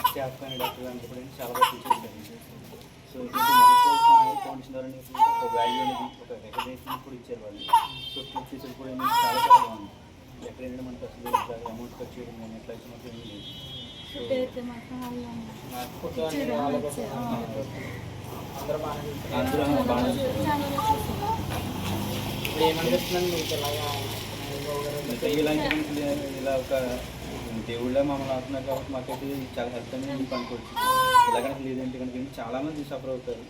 Staff కానీ doctor కానీ కూడా చాలా బాగా చూసేసారు. సో మహేష్ ఫౌండేషన్ ద్వారా ఒక వాల్యూ అనేది ఒక రికగ్నేషన్ కూడా ఇచ్చారు వాళ్ళు. సో ఫీచర్ కూడా చాలా చాలా బాగుంది. ఎక్కడైనా మనకు అసలు అమౌంట్ ఖర్చు చేయడం కానీ ఎట్లా అయితే మాత్రం ఏమీ లేదు. అందరూ బాగా ఇలా ఒక దేవుళ్ళ మమ్మల్ని అవుతున్నారు కాబట్టి మాకైతే చాలా హెల్ప్ అనేది పనుకోవచ్చు. ఇలాగనక లేదంటే కనుక చాలామంది సఫర్ అవుతారు.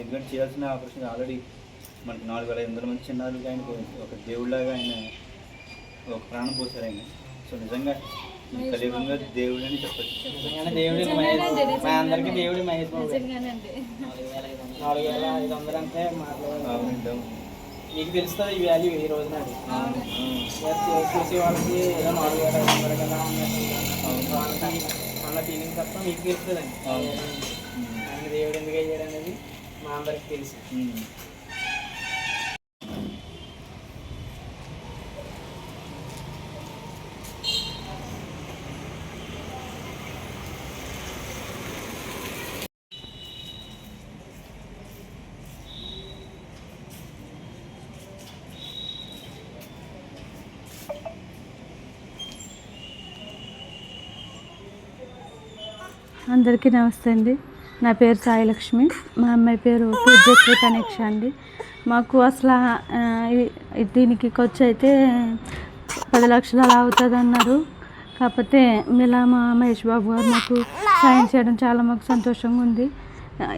ఎందుకంటే చేయాల్సిన ఆపరేషన్ ఆల్రెడీ మనకి 4,500 మంది చిన్నారులుగా ఆయన ఒక దేవుళ్ళగా ఆయన ఒక ప్రాణం పోసారు ఆయన. సో నిజంగా కలియుగంగా దేవుడు అని చెప్పచ్చు. మా అందరికీ దేవుడి మహేష్ బాబు 4,500 అంటే అవునండి. మీకు తెలుస్తుంది ఈ వాల్యూ ఈ రోజున చూసే వాళ్ళకి ఏదో 4,500 కదా అన్న ఫీలింగ్ తప్ప మీకు తెలుస్తుందండి. ఆయన దేవుడు ఎందుకు అయ్యాడు అనేది మా అందరికి తెలుసు. అందరికీ నమస్తే అండి. నా పేరు సాయిలక్ష్మి. మా అమ్మాయి పేరు పూజ్యశ్రీ కనీక్ష అండి. మాకు అసలు దీనికి ఖర్చు అయితే 10 లక్షలు అలా అవుతుంది అన్నారు. కాకపోతే ఇలా మా మహేష్ బాబు గారు మాకు సాయం చేయడం చాలా మాకు సంతోషంగా ఉంది.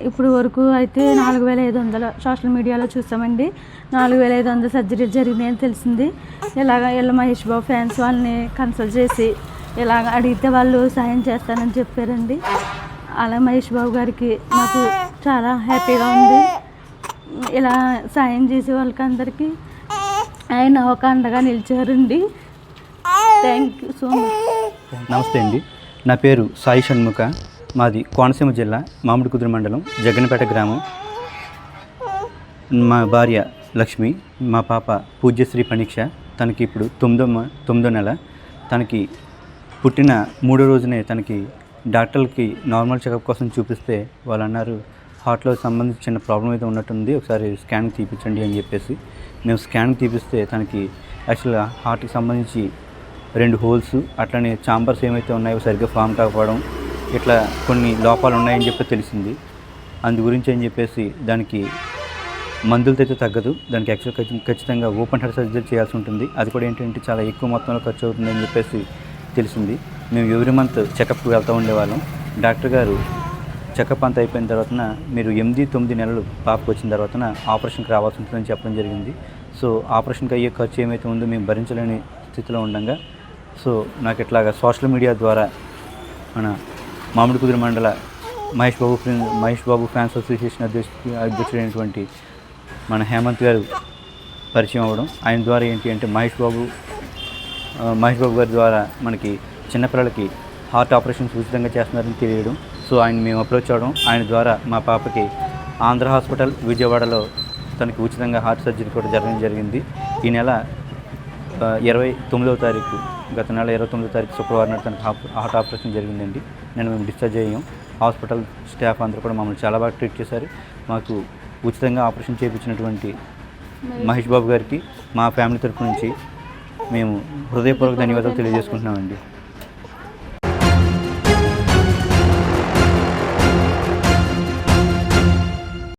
ఇప్పుడు వరకు అయితే 4,500 సోషల్ మీడియాలో చూసామండి. 4,500 సర్జరీ జరిగినాయని తెలిసింది. ఇలా మహేష్ బాబు ఫ్యాన్స్ వాళ్ళని కన్సల్ట్ చేసి ఇలాగ అడిగితే వాళ్ళు సాయం చేస్తానని చెప్పారండి. అలా మహేష్ బాబు గారికి నాకు చాలా హ్యాపీగా ఉంది. ఇలా సాయం చేసే వాళ్ళకి అందరికీ ఆయన ఒక అండగా నిలిచారండి. Thank you so much. నమస్తే అండి. నా పేరు సాయి షణ్ముఖ. మాది కోనసీమ జిల్లా మామిడికుదురు మండలం జగ్గనపేట గ్రామం. మా భార్య లక్ష్మి, మా పాప పూజ్యశ్రీ పణీక్ష. తనకి ఇప్పుడు 9వ నెల. తనకి పుట్టిన 3వ రోజునే తనకి డాక్టర్లకి నార్మల్ చెకప్ కోసం చూపిస్తే వాళ్ళు అన్నారు హార్ట్లో సంబంధించిన ప్రాబ్లం అయితే ఉన్నట్టుంది, ఒకసారి స్కాన్ తీపించండి అని చెప్పేసి మేము స్కాన్ తీపిస్తే తనకి యాక్చువల్గా హార్ట్కి సంబంధించి 2 హోల్స్, అట్లనే చాంబర్స్ ఏమైతే ఉన్నాయో సరిగ్గా ఫామ్ కాకపోవడం, ఇట్లా కొన్ని లోపాలు ఉన్నాయని చెప్పి తెలిసింది. అందు గురించి అని చెప్పేసి దానికి మందులతో అయితే తగ్గదు. దానికి యాక్చువల్గా ఖచ్చితంగా ఓపెన్ హార్ట్ సర్జరీ చేయాల్సి ఉంటుంది. అది కూడా ఏంటంటే చాలా ఎక్కువ మొత్తంలో ఖర్చు అవుతుందని చెప్పేసి తెలిసింది. మేము ఎవ్రీ మంత్ చెకప్కి వెళ్తూ ఉండేవాళ్ళం. డాక్టర్ గారు చెకప్ అంతా అయిపోయిన తర్వాత మీరు 8-9 నెలలు పాపకు వచ్చిన తర్వాత ఆపరేషన్కి రావాల్సి ఉంటుందని చెప్పడం జరిగింది. సో ఆపరేషన్కి అయ్యే ఖర్చు ఏమైతే ఉందో మేము భరించలేని స్థితిలో ఉండగా సో నాకు ఇట్లాగా సోషల్ మీడియా ద్వారా మన మామిడికుదురు మండల మహేష్ బాబు ఫ్యాన్స్ అసోసియేషన్ అధ్యక్షుడైనటువంటి మన హేమంత్ గారు పరిచయం అవ్వడం, ఆయన ద్వారా ఏంటి అంటే మహేష్ బాబు గారి ద్వారా మనకి చిన్నపిల్లలకి హార్ట్ ఆపరేషన్స్ ఉచితంగా చేస్తున్నారని తెలియడం. సో ఆయన మేము అప్రోచ్ అవ్వడం, ఆయన ద్వారా మా పాపకి ఆంధ్ర హాస్పిటల్ విజయవాడలో తనకి ఉచితంగా హార్ట్ సర్జరీ కూడా జరగడం జరిగింది. ఈ నెల 29వ తారీఖు, గత నెల 29వ తారీఖు శుక్రవారం నాడు తనకి హార్ట్ ఆపరేషన్ జరిగిందండి. నేను మేము డిశ్చార్జ్ అయ్యాం. హాస్పిటల్ స్టాఫ్ అందరూ కూడా మమ్మల్ని చాలా బాగా ట్రీట్ చేశారు. మాకు ఉచితంగా ఆపరేషన్ చేయించినటువంటి మహేష్ బాబు గారికి మా ఫ్యామిలీ తరఫు నుంచి మేము హృదయపూర్వక ధన్యవాదాలు తెలియజేసుకుంటున్నామండి.